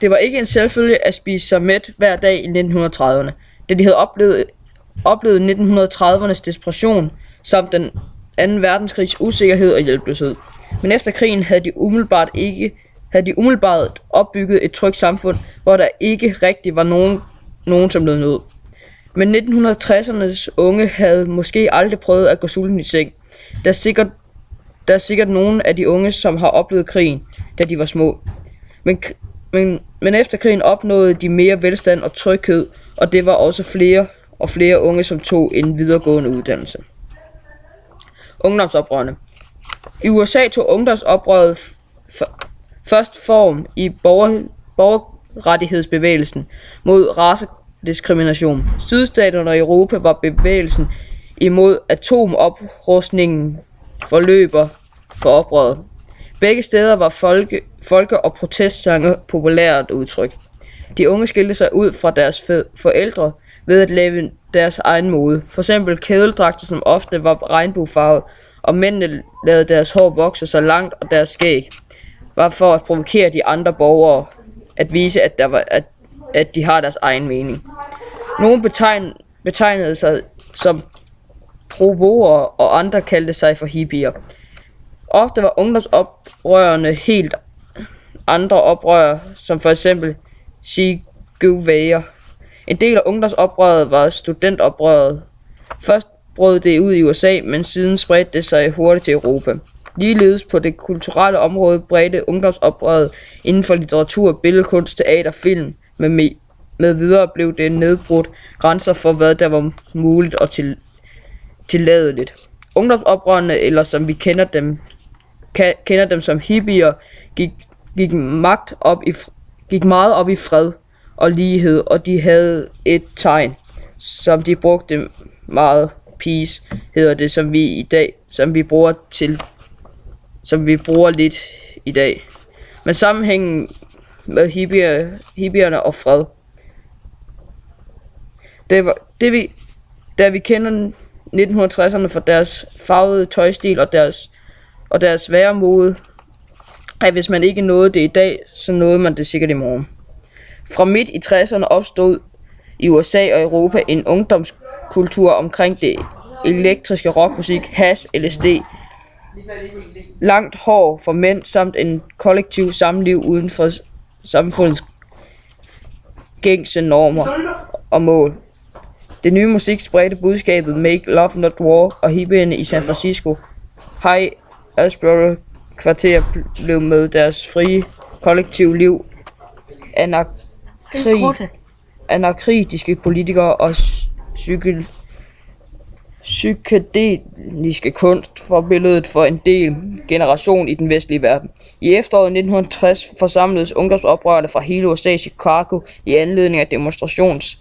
Det var ikke en selvfølge at spise sig mæt hver dag i 1930'erne, da de havde oplevet 1930'ernes desperation samt den 2. verdenskrigs usikkerhed og hjælpeløshed. Men efter krigen havde de umiddelbart opbygget et trygt samfund, hvor der ikke rigtig var nogen som led nød. Men 1960'ernes unge havde måske aldrig prøvet at gå sulten i seng. Der er sikkert nogle af de unge, som har oplevet krigen, da de var små. Men efter krigen opnåede de mere velstand og tryghed, og det var også flere og flere unge, som tog en videregående uddannelse. Ungdomsoprørene. I USA tog ungdomsoprøret først form i borgerrettighedsbevægelsen mod racediskrimination. Sydstaterne og Europa var bevægelsen imod atomoprustningen forløber for oprøret. Begge steder var folke- og protestsange populært udtryk. De unge skilte sig ud fra deres forældre ved at lave deres egen mode. For eksempel kædeldragter, som ofte var regnbuefarvet, og mændene lavede deres hår vokse så langt, og deres skæg var for at provokere de andre borgere, at vise, at de har deres egen mening. Nogle betegnede sig som provoer, og andre kaldte sig for hippier. Ofte var ungdomsoprørerne helt andre oprør, som for eksempel Che Guevara. En del af ungdomsoprøret var studentoprøret. Først brød det ud i USA, men siden spredte det sig hurtigt til Europa. Ligeledes på det kulturelle område bredte ungdomsoprøret inden for litteratur, billedkunst, teater, film med videre blev det nedbrudt grænser for, hvad der var muligt og tilladeligt. Ungdomsoprørerne, eller som vi kender dem som hippier, gik meget op i fred og lighed, og de havde et tegn, som de brugte meget. Peace hedder det, som vi bruger lidt i dag. Men sammenhængen med hippierne og fred. Da vi kender 1960'erne for deres farvede tøjstil og deres væremode, at hvis man ikke nåede det i dag, så nåede man det sikkert i morgen. Fra midt i 60'erne opstod i USA og Europa en ungdomskultur omkring det elektriske rockmusik, hash, LSD, langt hår for mænd samt en kollektiv samliv uden for samfundets gængse normer og mål. Det nye musik spredte budskabet Make Love Not War, og hippierne i San Francisco High Asbury kvarter blev med deres frie kollektiv liv anarkistiske politikere og psykedeliske kunst forbilledet for en del generation i den vestlige verden. I efteråret 1960 forsamledes ungdomsoprørerne fra hele USA i Chicago i anledning af demonstrations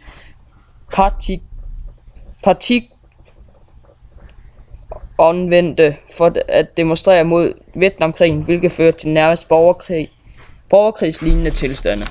anvendte for at demonstrere mod Vietnamkrigen, hvilket førte til nærmest borgerkrigslignende tilstande.